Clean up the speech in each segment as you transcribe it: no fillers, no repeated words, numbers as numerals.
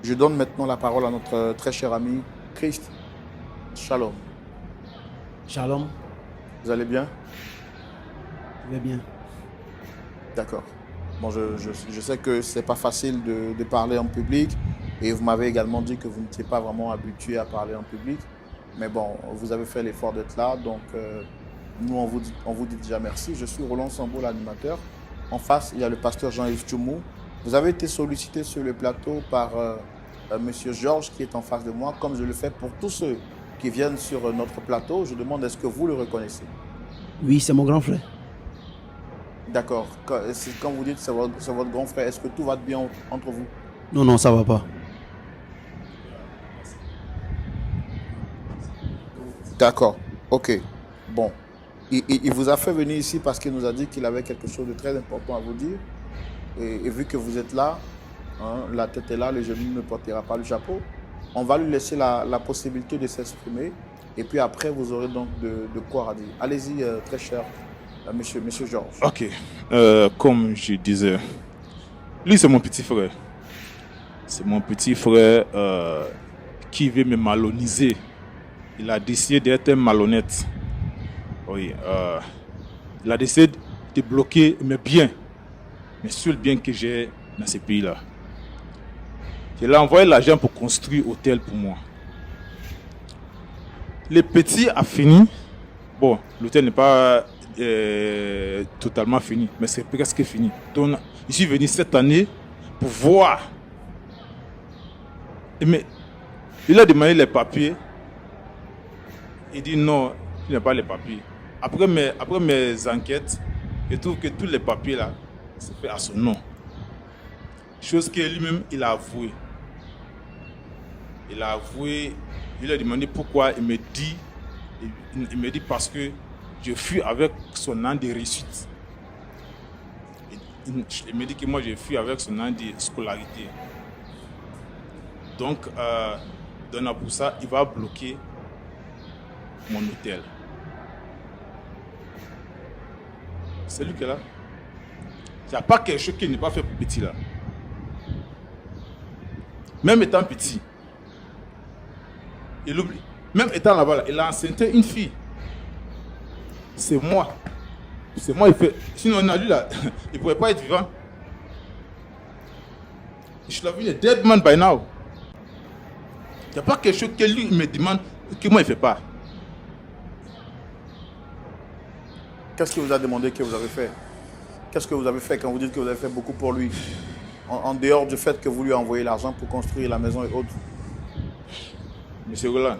Je donne maintenant la parole à notre très cher ami Christ. Shalom. Shalom, Vous allez bien? je vais bien. D'accord. Bon, je sais que c'est pas facile de parler en public et vous m'avez également dit que vous n'étiez pas vraiment habitué à parler en public. Mais bon, vous avez fait l'effort d'être là, donc nous, on vous dit déjà merci. Je suis Roland Sambo, l'animateur. En face, il y a le pasteur Jean-Yves Tchoumou. Vous avez été sollicité sur le plateau par Monsieur Georges qui est en face de moi, comme je le fais pour tous ceux qui viennent sur notre plateau. Je demande, est-ce que vous le reconnaissez? Oui, c'est mon grand frère. D'accord. Quand vous dites c'est votre grand frère, est-ce que tout va bien entre vous? Non, non, ça va pas. D'accord. Ok. Bon. Il vous a fait venir ici parce qu'il nous a dit qu'il avait quelque chose de très important à vous dire. Et vu que vous êtes là, hein, la tête est là, le genou ne portera pas le chapeau, on va lui laisser la possibilité de s'exprimer. Et puis après, vous aurez donc de quoi dire. Allez-y, très cher monsieur Georges. Ok. Comme je disais, lui, c'est mon petit frère. C'est mon petit frère qui veut me malhoniser. Il a décidé d'être un malhonnête. Oui. Il a décidé de bloquer mes biens. Les seuls biens que j'ai dans ce pays-là. Il a envoyé l'argent pour construire un hôtel pour moi. Le petit a fini. Bon, l'hôtel n'est pas totalement fini, mais c'est presque fini. Donc, je suis venu cette année pour voir. Mais il a demandé les papiers. Il dit non, il n'a pas les papiers. Après mes enquêtes, je trouve que tous les papiers là, c'est fait à son nom. Chose que lui-même, il a avoué. Il a avoué, il a demandé pourquoi, il me dit parce que je fuis avec son an de réussite. Il me dit que moi je fuis avec son an de scolarité. Donc, pour ça, il va bloquer mon hôtel. C'est lui qui est là. Il n'y a pas quelque chose qu'il n'est pas fait pour petit là. Même étant petit, il oublie. Même étant là-bas, là, il a enceinté une fille. C'est moi. C'est moi, il fait. Sinon, on a lui là, il ne pourrait pas être vivant. Je suis vu, dead man by now. Il n'y a pas quelque chose que lui me demande que moi, il ne fait pas. Qu'est-ce qu'il vous a demandé que vous avez fait? Qu'est-ce que vous avez fait quand vous dites que vous avez fait beaucoup pour lui? En dehors du fait que vous lui envoyez l'argent pour construire la maison et autres. Monsieur Roland.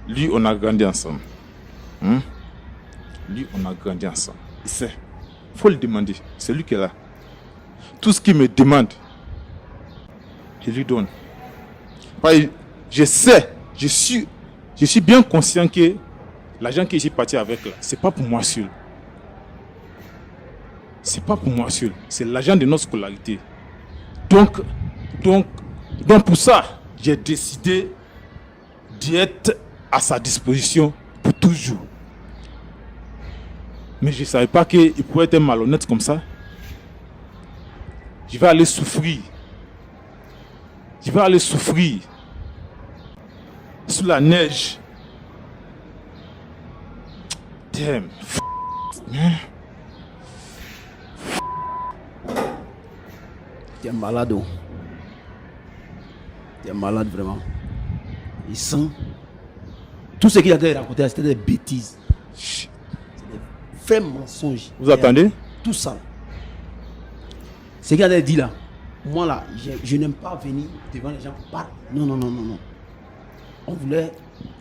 Lui, on a grandi ensemble. Lui, on a grandi ensemble. Il sait. Il faut le demander. C'est lui qui est là. Tout ce qu'il me demande, je lui donne. Je sais, je suis bien conscient que l'argent que j'ai parti avec là, c'est pas pour moi seul. C'est pas pour moi seul. C'est l'argent de notre scolarité. Donc pour ça, j'ai décidé d'être à sa disposition pour toujours. Mais je ne savais pas qu'il pouvait être malhonnête comme ça. Je vais aller souffrir. Sous la neige. Damn. Tu es malade. Tu es malade vraiment. Il sent. Tout ce qu'il a raconté, c'était des bêtises. C'est des vrais mensonges. Vous attendez? Tout ça. Ce qu'il a dit là, moi là, je n'aime pas venir devant les gens pour parler. Non. On voulait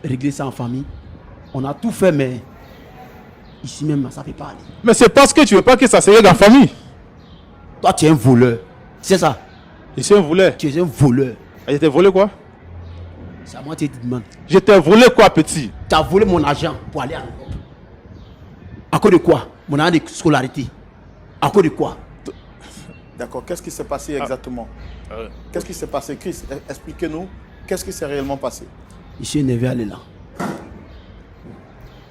régler ça en famille. On a tout fait, mais ici même, ça ne fait pas aller. Mais c'est parce que tu ne veux pas que ça se règle en famille. Toi, tu es un voleur. C'est ça. Je suis un voleur. Tu es un voleur. Je t'ai volé quoi? C'est à moi que tu te demandes. Je t'ai volé quoi, petit? Tu as volé mon argent pour aller en Europe. À cause de quoi? Mon argent de scolarité. À cause de quoi? D'accord. Qu'est-ce qui s'est passé exactement? Qu'est-ce qui s'est passé, Chris? Expliquez-nous. Qu'est-ce qui s'est réellement passé? Je suis énervé à aller là.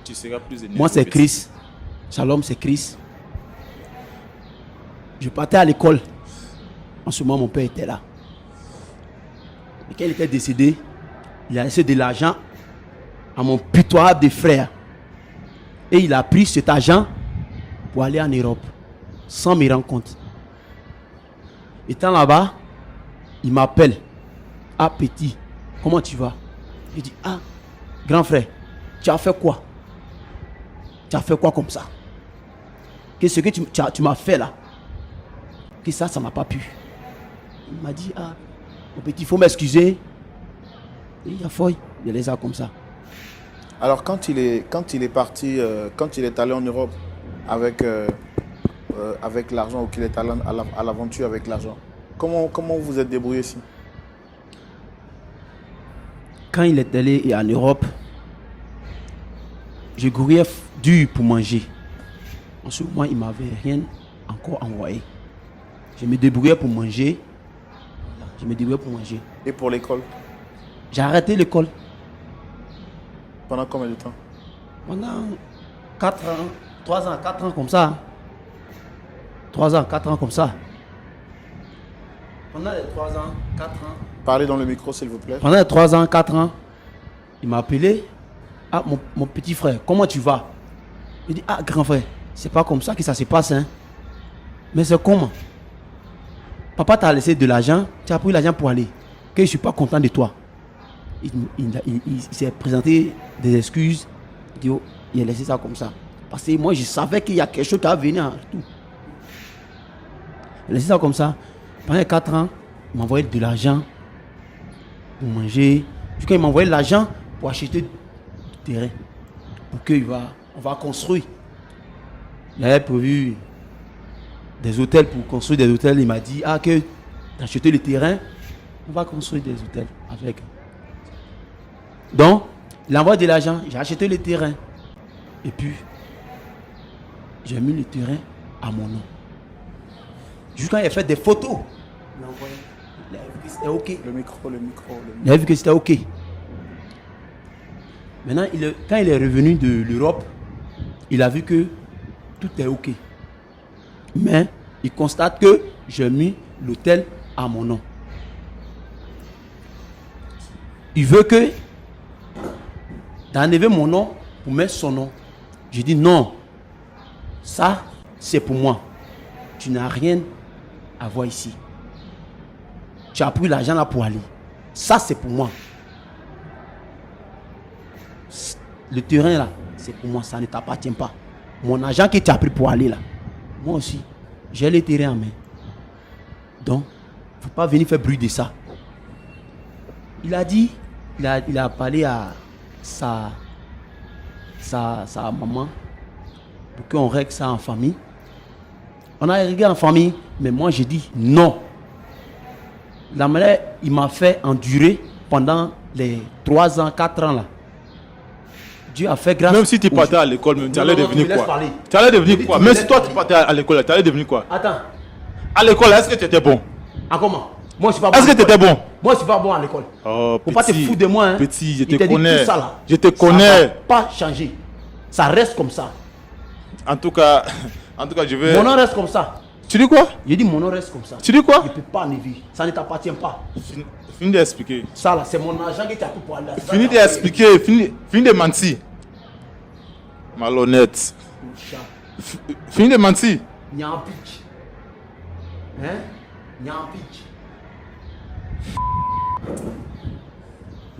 Tu seras plus énervé. Moi, c'est Chris. Shalom, c'est Chris. Je partais à l'école. En ce moment, mon père était là. Et quand il était décédé, il a laissé de l'argent à mon pitoyable frère. Et il a pris cet argent pour aller en Europe, sans me rendre compte. Étant là-bas, il m'appelle. Ah, petit, comment tu vas? Il dit, ah, grand frère, tu as fait quoi? Tu as fait quoi comme ça? Qu'est-ce que tu m'as fait là? Que ça m'a pas pu. Il m'a dit, ah, mon petit, il faut m'excuser. Et il a fait, il laissé ça comme ça. Alors, quand il est parti, quand il est allé en Europe avec l'argent, ou qu'il est allé à l'aventure avec l'argent, comment vous êtes débrouillé ici? Quand il est allé en Europe, je courais dur pour manger. En ce moment, il ne m'avait rien encore envoyé. Je me débrouillais pour manger. Et pour l'école? J'ai arrêté l'école. Pendant combien de temps? Pendant 4 ans, 3 ans, 4 ans comme ça. 3 ans, 4 ans comme ça. Pendant les 3 ans, 4 ans. Parlez dans le micro, s'il vous plaît. Pendant les 3 ans, 4 ans, il m'a appelé. Ah, mon petit frère, comment tu vas? Il dit, ah, grand frère, c'est pas comme ça que ça se passe, hein. Mais c'est comment? Papa t'a laissé de l'argent, tu as pris l'argent pour aller. Que je ne suis pas content de toi. Il s'est présenté des excuses. Il dit, oh, il a laissé ça comme ça. Parce que moi, je savais qu'il y a quelque chose qui va venir en tout. Il a laissé ça comme ça. Pendant 4 ans, il m'a envoyé de l'argent pour manger. Jusqu'à il m'a envoyé de l'argent pour acheter du terrain. Pour on va construire. Il avait prévu des hôtels pour construire des hôtels. Il m'a dit, ah, que tu as acheté le terrain, on va construire des hôtels avec. Donc, il envoie de l'argent, j'ai acheté le terrain. Et puis, j'ai mis le terrain à mon nom. Jusqu'à il a fait des photos. Il a envoyé. Il a vu que c'était OK. Le micro. Il a vu que c'était OK. Maintenant, quand il est revenu de l'Europe, il a vu que tout est OK. Mais il constate que j'ai mis l'hôtel à mon nom. Il veut que d'enlever mon nom pour mettre son nom. Je dis non. Ça, c'est pour moi. Tu n'as rien à voir ici. Tu as pris l'argent là pour aller. Ça, c'est pour moi. Le terrain là, c'est pour moi. Ça ne t'appartient pas. Mon argent que tu as pris pour aller là, moi aussi, j'ai le terrain en main. Donc, il ne faut pas venir faire bruit de ça. Il a dit, il a parlé à sa maman pour qu'on règle ça en famille. On a réglé en famille, mais moi j'ai dit non. La mère, il m'a fait endurer pendant les 3 ans, 4 ans là. Dieu a fait grâce. Même si tu partais à l'école, tu allais devenir quoi? Tu allais devenir quoi? Même si toi tu partais à l'école, tu allais devenir quoi? Attends. À l'école, est-ce que tu étais bon? Ah, comment? Moi, je suis pas bon. Est-ce que tu étais bon? Moi, je suis pas bon à l'école. Oh, faut pas te foutre de moi. Hein. Petit, je Il te t'a dit connais. tout ça, là. Je te Ça connais. va pas changer. Ça reste comme ça. En tout cas, je vais. Mon nom reste comme ça. Tu dis quoi? J'ai dit mon nom reste comme ça. Tu dis quoi? Je ne peux pas enlever. Ça ne t'appartient pas. Finis d'expliquer. Ça là, c'est mon argent que tu as tout pour aller. Finis d'expliquer. Finis de mentir. Malhonnête. Finis de mentir. Nyampic. Hein? Nyampic.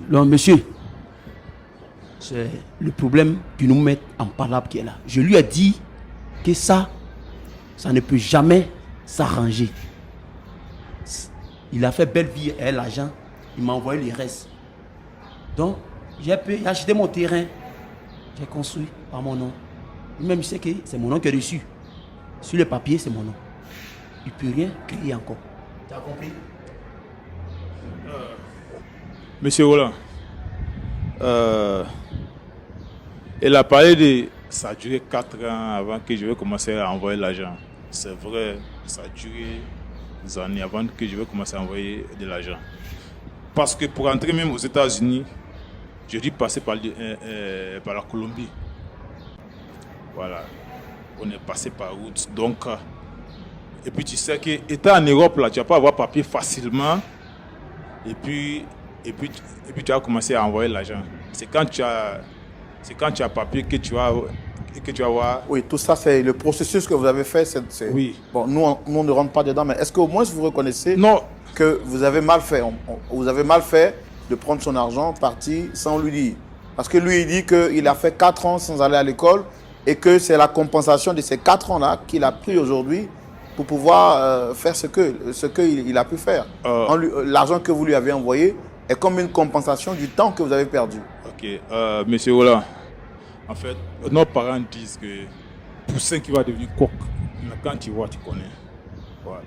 Non, monsieur, c'est le problème qui nous met en palabre qui est là. Je lui ai dit que ça ne peut jamais s'arranger. Il a fait belle vie et l'argent, il m'a envoyé les restes. Donc, j'ai acheté mon terrain, j'ai construit par mon nom. Même je sais que c'est mon nom qui est dessus. Sur le papier, c'est mon nom. Il ne peut rien créer encore. Tu as compris? Monsieur Roland, il a parlé de... Ça a duré 4 ans avant que je vais commencer à envoyer l'argent. C'est vrai, ça a duré des années avant que je vais commencer à envoyer de l'argent. Parce que pour entrer même aux États-Unis, j'ai dû passer par la Colombie. Voilà, on est passé par route. Donc, Et puis tu sais que étant en Europe, là, tu vas pas avoir papier facilement. Et puis tu vas commencer à envoyer l'argent. C'est quand tu as papier que tu vas avoir. Oui, tout ça, c'est le processus que vous avez fait. Oui. Bon, nous, on ne rentre pas dedans, mais est-ce qu'au moins vous reconnaissez Non. que vous avez mal fait? Vous avez mal fait de prendre son argent, partir sans lui dire. Parce que lui, il dit qu'il a fait 4 ans sans aller à l'école et que c'est la compensation de ces 4 ans-là qu'il a pris aujourd'hui pour pouvoir faire ce qu'il a pu faire. L'argent que vous lui avez envoyé est comme une compensation du temps que vous avez perdu. Ok, monsieur Roland, en fait, nos parents disent que poussin qui va devenir coq, quand tu vois, tu connais. Voilà.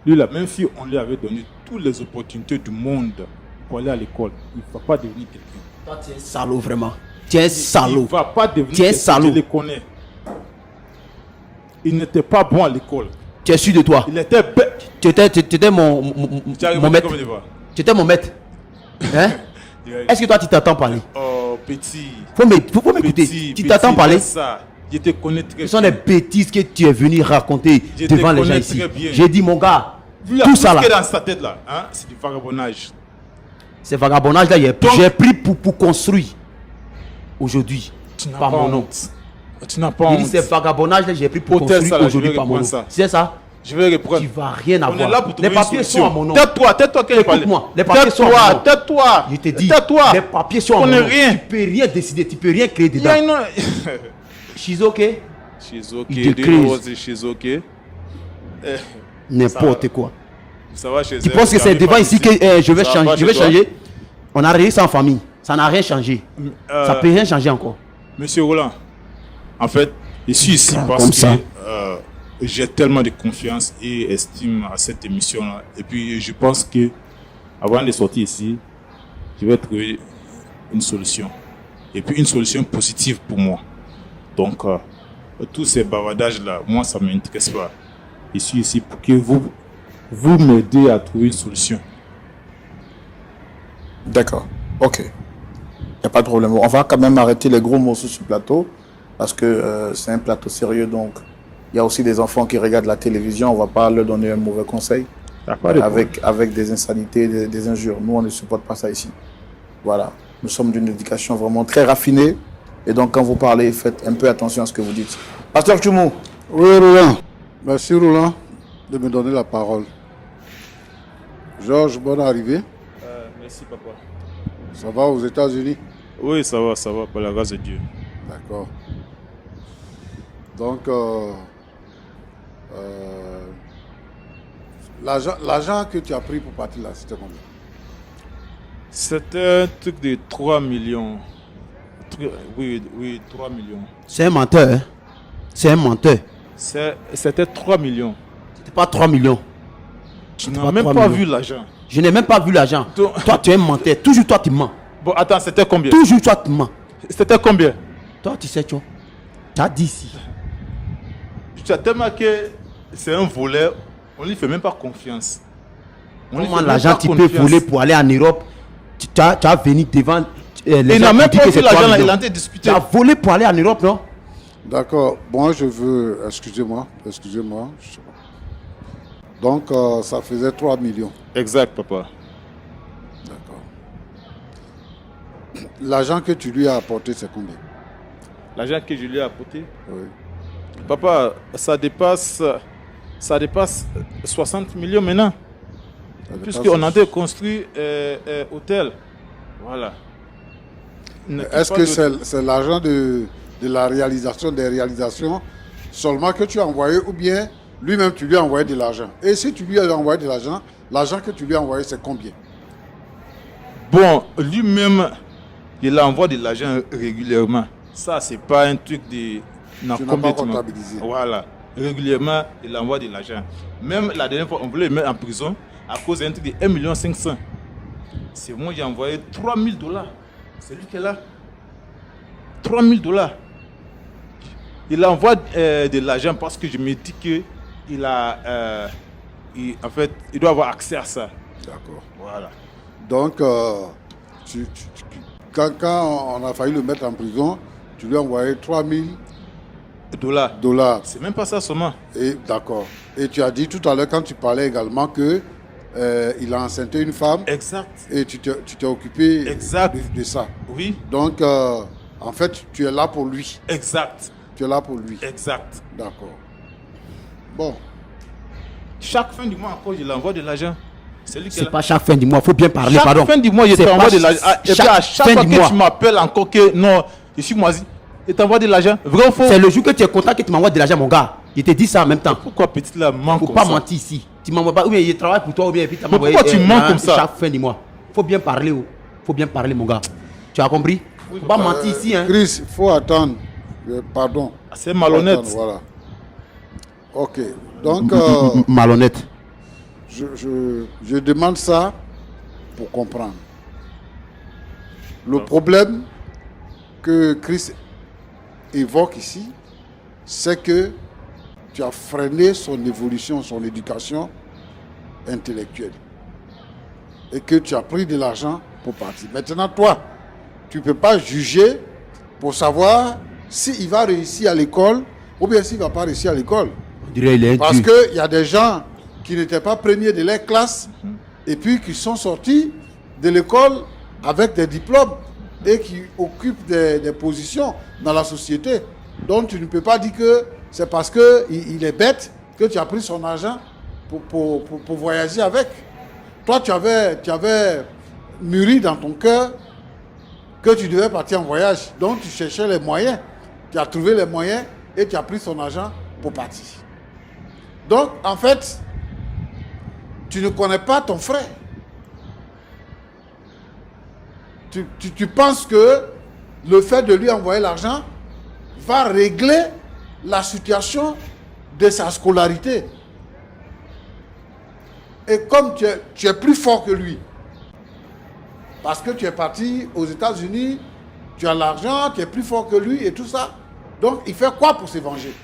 Lui là, même si on lui avait donné toutes les opportunités du monde pour aller à l'école, il ne va pas devenir quelqu'un. Toi, tu es salaud, vraiment. Tu es salaud. Il ne va pas devenir tu es quelqu'un, salaud. je le connais. Il n'était pas bon à l'école. Tu es sûr de toi? Il était bête. Tu étais mon maître. Tu étais mon maître. Hein? Est-ce que toi, tu t'entends parler? Oh, petit. Faut m'écouter. Tu t'entends parler? Ça. Je te connais très bien. Ce sont des bêtises que tu es venu raconter devant les gens ici. J'ai dit, mon gars, tout ça là. Ce qui est dans sa tête là, hein, c'est du vagabondage. Ces vagabondages là, j'ai pris pour construire aujourd'hui. Par mon nom. Tu n'as pas honte. honte. Ces vagabondages là, j'ai pris pour construire aujourd'hui par mon nom. C'est ça? Je vais reprendre. Tu vas rien avoir. On est là pour les papiers sont à mon nom. Tais-toi que écoute-moi. Les papiers sont à mon nom. Tais-toi. Je te dis. Tais-toi. Les papiers sont à mon nom. Tu peux rien décider, tu peux rien créer dedans. She's okay. She's okay. She's okay. N'importe quoi. Ça va chez tu penses que c'est devant ici que je vais changer? Je vais changer. On a réussi en famille. Ça n'a rien changé. Ça peut rien changer encore. Monsieur Roland, en fait, je suis ici parce que j'ai tellement de confiance et estime à cette émission-là. Et puis, je pense que avant de sortir ici, je vais trouver une solution. Et puis, une solution positive pour moi. Donc, tous ces bavardages-là, moi, ça ne m'intéresse pas. Je suis ici pour que vous m'aidez à trouver une solution. D'accord. Ok. Il n'y a pas de problème. On va quand même arrêter les gros mots sur ce plateau parce que c'est un plateau sérieux. Donc, il y a aussi des enfants qui regardent la télévision. On ne va pas leur donner un mauvais conseil avec des insanités, des injures. Nous, on ne supporte pas ça ici. Voilà. Nous sommes d'une éducation vraiment très raffinée. Et donc, quand vous parlez, faites un peu attention à ce que vous dites. Pasteur Tchoumou. Oui, Roland. Merci, Roland, de me donner la parole. Georges, bonne arrivée. Merci, papa. Ça va aux États-Unis? Oui, ça va, par la grâce de Dieu. D'accord. Donc, l'argent que tu as pris pour partir là, c'était combien? C'était un truc de 3 millions. Oui, 3 millions. C'est un menteur. Hein? C'est un menteur. C'était 3 millions. C'était pas 3 millions. Tu n'as même pas vu l'argent. Je n'ai même pas vu l'argent. Toi, tu es un menteur. Toujours toi, tu mens. Bon, attends, c'était combien? Toujours toi, tu mens. C'était combien? Toi, tu sais, tu as dit ici. Tu as tellement que c'est un voleur. On ne lui fait même pas confiance. Comment l'argent tu peux voler pour aller en Europe? Tu as venu devant les il n'a même pas vu l'argent, il a discuté. Tu as volé pour aller en Europe, non? D'accord. Moi, je veux... Excusez-moi. Je sais pas. Donc, ça faisait 3 millions. Exact, papa. D'accord. L'argent que tu lui as apporté, c'est combien? L'argent que je lui ai apporté? Oui. Papa, ça dépasse 60 millions maintenant. Puisqu'on a construit hôtel. Voilà. Est-ce que c'est l'argent de la réalisation des réalisations seulement que tu as envoyé ou bien lui-même tu lui as envoyé de l'argent? Et si tu lui as envoyé de l'argent, l'argent que tu lui as envoyé c'est combien? Bon, lui-même, il envoie de l'argent régulièrement. Ça, c'est pas un truc de... Tu n'as pas comptabilisé. Voilà. Régulièrement, il envoie de l'argent. Même la dernière fois, on voulait le mettre en prison à cause d'un truc de 1,5 million. C'est moi qui ai envoyé $3,000. C'est lui qui est là. $3,000. Il envoie de l'argent parce que je me dis qu'il a... en fait, il doit avoir accès à ça. D'accord. Voilà. Donc, quand on a failli le mettre en prison, tu lui as envoyé 3 000 dollars. Dollars. C'est même pas ça seulement. Et d'accord. Et tu as dit tout à l'heure, quand tu parlais également, que il a enceinté une femme. Exact. Et tu t'es occupé Exact. de ça. Oui. Donc, en fait, tu es là pour lui. Exact. Tu es là pour lui. Exact. D'accord. Bon. Chaque fin du mois encore, je l'envoie de l'argent. C'est lui qui C'est pas chaque fin du mois, il faut bien parler, chaque pardon. fin du mois, je C'est t'envoie pas de l'argent. Et puis chaque à chaque fin fois du que mois. tu m'appelles encore que non, je suis moisi, je t'envoie de l'argent. Vrai ou faux? C'est le jour que tu es content que tu m'envoies de l'argent, mon gars. Je te dis ça en même temps. Pourquoi petite là manque Faut comme pas ça? mentir ici. Tu m'envoies pas, ou bien il travaille pour toi, ou bien et puis tu m'envoies. pourquoi tu mens comme ça? Chaque fin du mois. Faut bien parler, oh. Faut bien parler, mon gars. Tu as compris? Faut pas mentir ici, hein. Chris, il faut attendre. Pardon. C'est malhonnête. Faut attendre, voilà. Ok. Donc, Malhonnête. je demande ça pour comprendre. Le problème que Chris évoque ici, c'est que tu as freiné son évolution, son éducation intellectuelle. Et que tu as pris de l'argent pour partir. Maintenant, toi, tu ne peux pas juger pour savoir s'il va réussir à l'école ou bien s'il ne va pas réussir à l'école. On dirait il est Parce Dieu. qu'il y a des gens qui n'étaient pas premiers de leur classe et puis qui sont sortis de l'école avec des diplômes et qui occupent des positions dans la société. Donc tu ne peux pas dire que c'est parce qu'il est bête que tu as pris son argent pour voyager avec. Toi, tu avais mûri dans ton cœur que tu devais partir en voyage. Donc tu cherchais les moyens. Tu as trouvé les moyens et tu as pris son argent pour partir. Donc, en fait, tu ne connais pas ton frère. Tu penses que le fait de lui envoyer l'argent va régler la situation de sa scolarité. Et comme tu es plus fort que lui, parce que tu es parti aux États-Unis, tu as l'argent, tu es plus fort que lui et tout ça, donc il fait quoi pour se venger?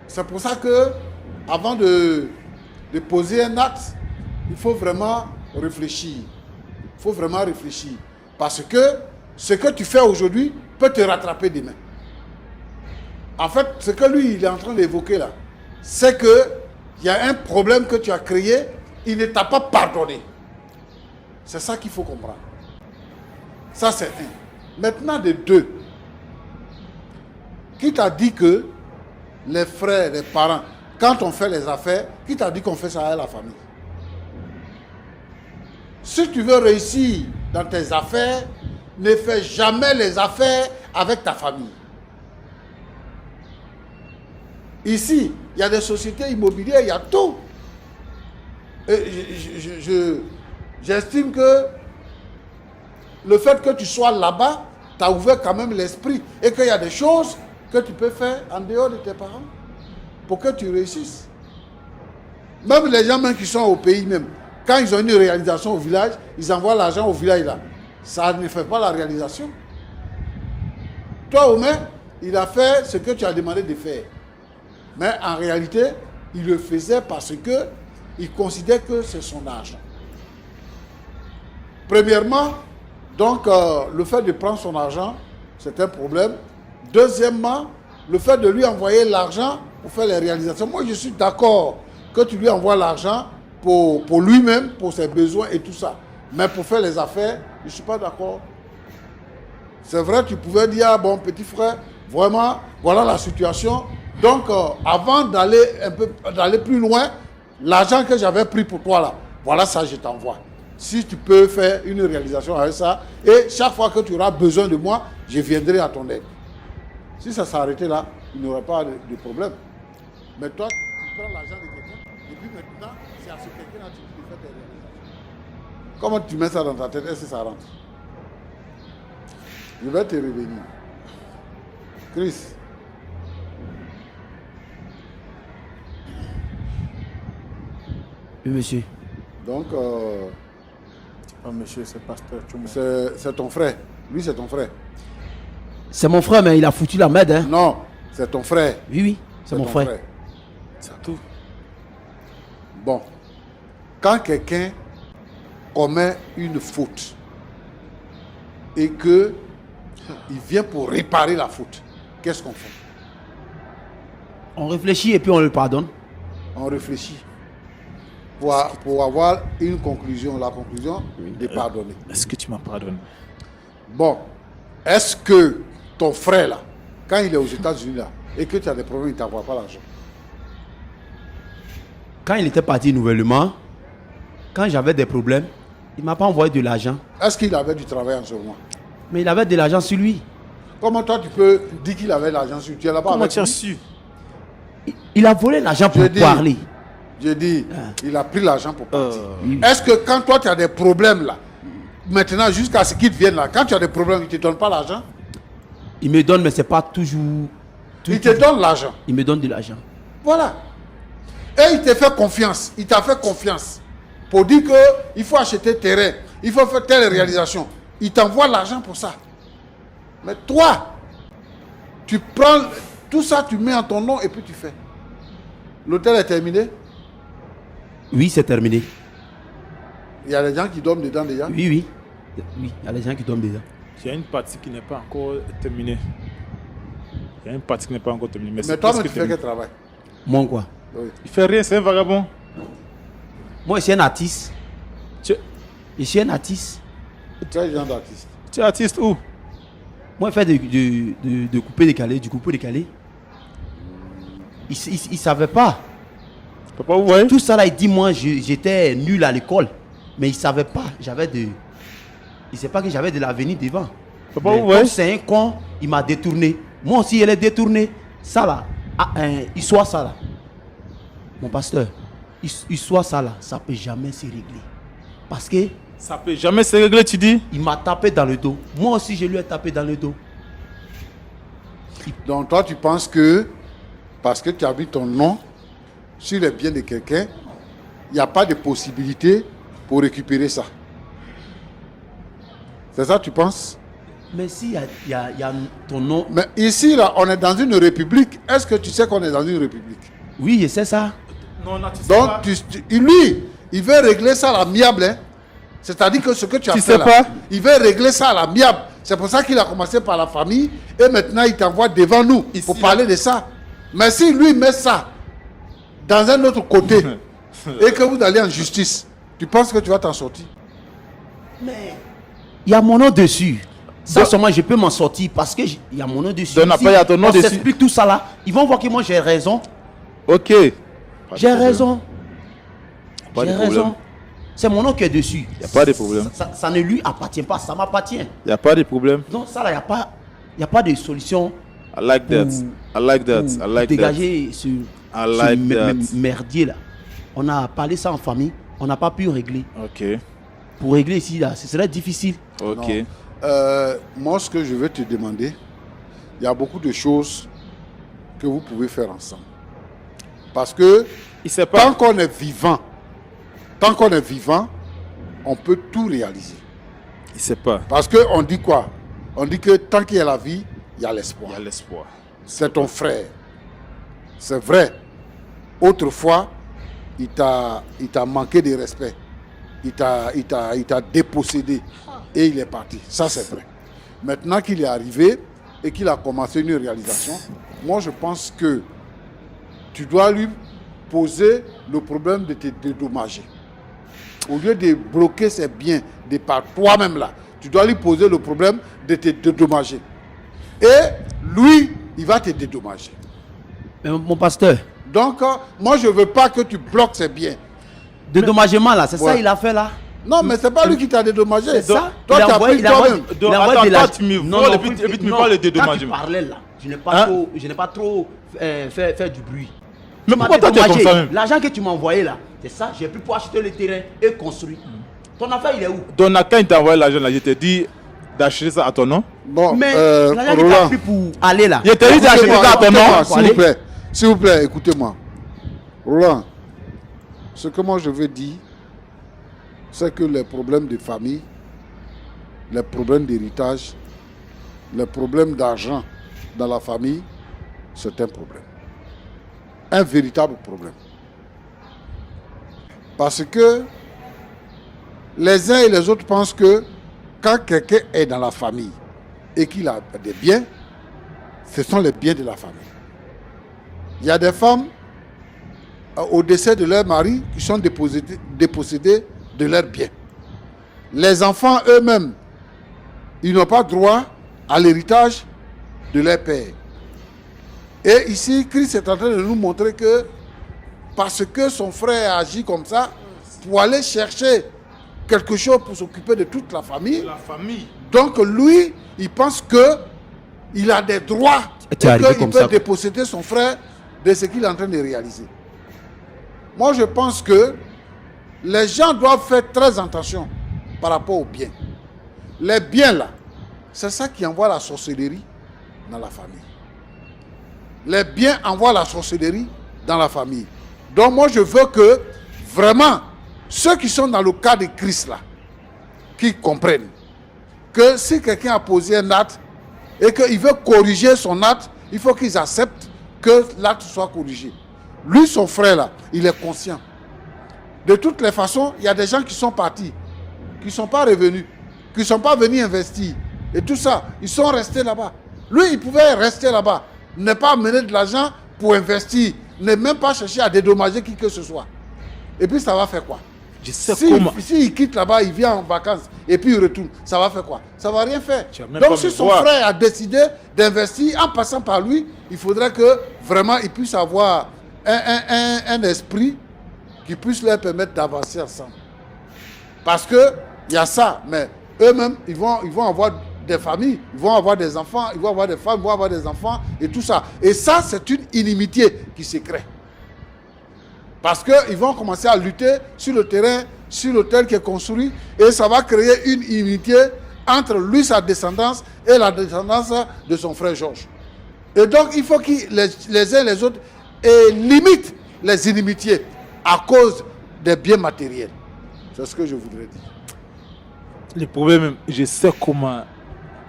C'est pour ça que, avant de poser un acte, il faut vraiment réfléchir. Il faut vraiment réfléchir. Parce que ce que tu fais aujourd'hui peut te rattraper demain. En fait, ce que lui, il est en train d'évoquer là, c'est qu'il y a un problème que tu as créé, il ne t'a pas pardonné. C'est ça qu'il faut comprendre. Ça, c'est un. Maintenant, de deux. Qui t'a dit que les frères, les parents, quand on fait les affaires, qui t'a dit qu'on fait ça à la famille? Si tu veux réussir dans tes affaires, ne fais jamais les affaires avec ta famille. Ici, il y a des sociétés immobilières, il y a tout. Et j'estime que le fait que tu sois là-bas, t'a ouvert quand même l'esprit et qu'il y a des choses que tu peux faire en dehors de tes parents pour que tu réussisses. Même les gens même qui sont au pays même, quand ils ont une réalisation au village, ils envoient l'argent au village là. Ça ne fait pas la réalisation. Toi, Omer, il a fait ce que tu as demandé de faire. Mais en réalité, il le faisait parce que il considère que c'est son argent. Premièrement, donc le fait de prendre son argent, c'est un problème. Deuxièmement, le fait de lui envoyer l'argent pour faire les réalisations. Moi, je suis d'accord que tu lui envoies l'argent pour lui-même, pour ses besoins et tout ça. Mais pour faire les affaires, je ne suis pas d'accord. C'est vrai, tu pouvais dire, ah bon, petit frère, vraiment, voilà la situation. Donc, avant d'aller plus loin, l'argent que j'avais pris pour toi là, voilà ça, je t'envoie. Si tu peux faire une réalisation avec ça, et chaque fois que tu auras besoin de moi, je viendrai à ton aide. Si ça s'arrêtait là, il n'y aurait pas de problème. Mais toi, tu prends l'argent de quelqu'un, et puis maintenant, c'est à ce quelqu'un-là que tu fais tes réalisations. Comment tu mets ça dans ta tête, est-ce que ça rentre? Je vais te revenir. Chris. Oui, monsieur. Donc, monsieur, c'est pasteur Tchouma. c'est ton frère. Lui, c'est ton frère. C'est mon frère, mais il a foutu la merde. Hein. Non, c'est ton frère. Oui, oui, c'est mon ton frère. C'est tout. Bon. Quand quelqu'un commet une faute et que il vient pour réparer la faute, qu'est-ce qu'on fait? On réfléchit et puis on le pardonne. On réfléchit pour avoir une conclusion. La conclusion, de pardonner. Est-ce que tu m'as pardonné? Bon, est-ce que ton frère, là, quand il est aux États-Unis, là, et que tu as des problèmes, il ne t'envoie pas l'argent? Quand il était parti nouvellement, quand j'avais des problèmes, il ne m'a pas envoyé de l'argent. Est-ce qu'il avait du travail en ce moment? Mais il avait de l'argent sur lui. Comment toi, tu peux dire qu'il avait l'argent sur lui? Tu n'as pas Comment avec tu as lui? su? Il a volé l'argent pour J'ai dit- parler. J'ai dit, il a pris l'argent pour partir. Oui. Est-ce que quand toi, tu as des problèmes, là, maintenant, jusqu'à ce qu'il vienne là, quand tu as des problèmes, il ne te donne pas l'argent? Il me donne, mais ce n'est pas toujours... Il te donne l'argent. Il me donne de l'argent. Voilà. Et il t'a fait confiance. Il t'a fait confiance. Pour dire qu'il faut acheter terrain. Il faut faire telle réalisation. Il t'envoie l'argent pour ça. Mais toi, tu prends tout ça, tu mets en ton nom et puis tu fais. L'hôtel est terminé. Oui, c'est terminé. Il y a des gens qui dorment dedans déjà. Oui, oui. Oui, il y a des gens qui tombent dedans. Il y a une partie qui n'est pas encore terminée. Il y a une partie qui n'est pas encore terminée. Mais c'est toi, presque tu fais terminé. quel travail? Moi, quoi? Oui. Il fait rien, c'est un vagabond. Moi, je suis un artiste. Tu, Je suis un artiste. Quel genre d'artiste? tu es artiste où? Moi, je fais de couper décalé, du coupé décalé. Il ne savait pas. Papa, vous voyez? Tout ça là, il dit, moi, j'étais nul à l'école. Mais il ne savait pas. Il ne sait pas que j'avais de l'avenir devant. Papa, Mais vous voyez? comme c'est un con, il m'a détourné. Moi aussi, il est détourné. Ça là, il soit ça là. Mon pasteur, il soit ça là, ça ne peut jamais se régler. Parce que Ça peut jamais se régler, tu dis? il m'a tapé dans le dos. Moi aussi, je lui ai tapé dans le dos. Donc toi, tu penses que parce que tu as mis ton nom sur les biens de quelqu'un, il n'y a pas de possibilité pour récupérer ça. C'est ça, tu penses? Mais si il y a ton nom. Mais ici, là, on est dans une république. Est-ce que tu sais qu'on est dans une république? Oui, je sais ça. Non, non, tu sais Donc, pas. lui, il veut régler ça à l'amiable. Hein? C'est-à-dire que ce que tu as Tu fait sais là, pas? il veut régler ça à l'amiable. C'est pour ça qu'il a commencé par la famille et maintenant il t'envoie devant nous Ici, pour là. parler de ça. Mais si lui met ça dans un autre côté et que vous allez en justice, tu penses que tu vas t'en sortir? Mais il y a mon nom dessus. Ça seulement je peux m'en sortir parce que il y a mon nom dessus. Donc, Si il y a ton nom on dessus. s'explique tout ça là, ils vont voir que moi j'ai raison. Ok. Pas de J'ai problème. raison. Pas de J'ai problème. raison. C'est mon nom qui est dessus. Y a pas de problème. Ça ne lui appartient pas, ça m'appartient. Il n'y a pas de problème. Donc ça là, il n'y a pas de solution I like that. I like that. pour I like that. dégager ce like that. merdier là. On a parlé ça en famille, on n'a pas pu régler. Ok. Pour régler ici là, ce serait difficile. Ok. Non. Moi, ce que je vais te demander, il y a beaucoup de choses que vous pouvez faire ensemble. Parce que Il sait pas. tant qu'on est vivant, on peut tout réaliser. Il sait pas. Parce qu'on dit quoi? On dit que tant qu'il y a la vie, il y a Il l'espoir. y a l'espoir. C'est ton frère. C'est vrai. Autrefois, il t'a manqué de respect. Il t'a dépossédé. Et il est parti. Ça, c'est vrai. Maintenant qu'il est arrivé et qu'il a commencé une réalisation, moi, je pense que tu dois lui poser le problème de te dédommager. Au lieu de bloquer ses biens de par toi-même là, tu dois lui poser le problème de te dédommager. Et lui, il va te dédommager. Mais mon pasteur, Donc, moi, je ne veux pas que tu bloques ses biens. dédommagement là, c'est ça Ouais. il a fait là. Non, mais ce n'est pas lui qui t'a dédommagé. C'est ça. Toi, Il tu a as envoyé- pris il a envoyé- toi-même. il a envoyé Attends, de la- tu me Non, voles non, et puis tu me non, parles de quand tu dédommagement. parlais là, je n'ai pas Hein? trop, fait du bruit. Mais Tu m'as pourquoi toi tu es comme dédommagé. ça même? L'argent que tu m'as envoyé là, c'est ça, j'ai pu pour acheter le terrain et construire. Ton affaire il est où? Donc, quand il t'a envoyé l'argent, là, je t'ai dit d'acheter ça à ton nom. Bon, Mais l'argent que tu as Roland, pris pour aller là. Je t'ai dit d'acheter écoutez-moi, ça à ton nom. écoutez-moi, Pour s'il aller. vous plaît. S'il vous plaît, écoutez-moi. Roland, ce que moi je veux dire, c'est que les problèmes de famille, les problèmes d'héritage, les problèmes d'argent dans la famille, c'est un problème. Un véritable problème. Parce que les uns et les autres pensent que quand quelqu'un est dans la famille et qu'il a des biens, ce sont les biens de la famille. Il y a des femmes, au décès de leur mari, qui sont dépossédées de leurs biens. Les enfants eux-mêmes, ils n'ont pas droit à l'héritage de leur père. Et ici, Christ est en train de nous montrer que parce que son frère agit comme ça, pour aller chercher quelque chose pour s'occuper de toute la famille, donc lui, il pense qu'il a des droits et qu'il peut déposséder son frère de ce qu'il est en train de réaliser. Moi, je pense que les gens doivent faire très attention par rapport aux biens. Les biens là, c'est ça qui envoie la sorcellerie dans la famille. Les biens envoient la sorcellerie dans la famille. Donc moi je veux que vraiment ceux qui sont dans le cas de Christ là, qui comprennent que si quelqu'un a posé un acte et qu'il veut corriger son acte, il faut qu'ils acceptent que l'acte soit corrigé. Lui, son frère là, il est conscient. De toutes les façons, il y a des gens qui sont partis, qui ne sont pas revenus, qui ne sont pas venus investir. Et tout ça, ils sont restés là-bas. Lui, il pouvait rester là-bas, ne pas amener de l'argent pour investir, ne même pas chercher à dédommager qui que ce soit. Et puis ça va faire quoi? S'il quitte là-bas, il vient en vacances et puis il retourne, ça va faire quoi? Ça ne va rien faire. Donc si son frère a décidé d'investir en passant par lui, il faudrait que vraiment il puisse avoir un esprit qui puisse leur permettre d'avancer ensemble. Parce qu'il y a ça, mais eux-mêmes, ils vont avoir des familles, ils vont avoir des enfants, ils vont avoir des femmes, ils vont avoir des enfants et tout ça. Et ça, c'est une inimitié qui se crée. Parce qu'ils vont commencer à lutter sur le terrain, sur l'hôtel qui est construit, et ça va créer une inimitié entre lui, sa descendance, et la descendance de son frère Georges. Et donc, il faut que les uns et les autres limitent les inimitiés à cause des biens matériels. C'est ce que je voudrais dire. Le problème, je sais comment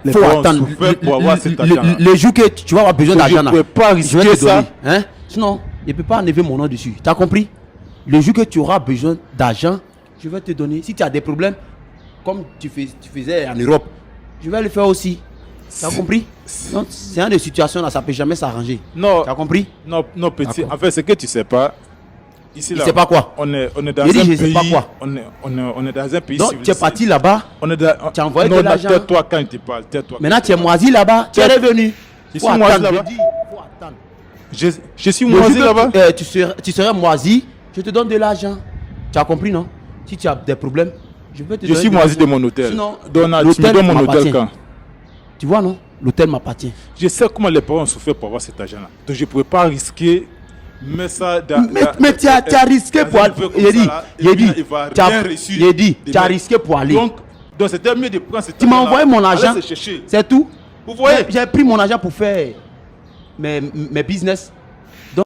les faut parents attendre souffrent pour avoir cet argent. Le jour que tu vas avoir besoin d'argent, je ne peux pas risquer ça. Hein? Sinon, je ne peux pas enlever mon nom dessus. Tu as compris? Le jour que tu auras besoin d'argent, je vais te donner. Si tu as des problèmes, comme tu faisais en Europe, je vais le faire aussi. Tu as compris? Donc, c'est une des situations là, ça ne peut jamais s'arranger. Non. Tu as compris? Non, petit. En fait, c'est que tu ne sais pas. Ici, il ne sait pas quoi? On est dans un pays. Sais pas quoi. On est dans un pays. Donc, tu es parti là-bas. Tu as envoyé de l'argent. Tais-toi quand il te parle. Maintenant, tu es moisi là-bas. Tu es revenu. Je suis moisi là-bas. Faut attendre. Je suis moisi là-bas. Tu serais moisi. Je te donne de l'argent. Tu as compris, non? Si tu as des problèmes, je peux te donner. Je suis moisi de mon hôtel. Sinon, Donald, tu me donnes mon hôtel quand? Tu vois, non? L'hôtel m'appartient. Je sais comment les parents ont souffert pour avoir cet argent-là. Donc, je ne pourrais pas risquer. Mais ça. Mais tu as risqué pour aller. J'ai dit, tu as risqué pour aller. Donc c'était mieux de prendre cet argent. Tu m'as envoyé mon argent. C'est tout. Vous voyez? J'ai pris mon argent pour faire mes business.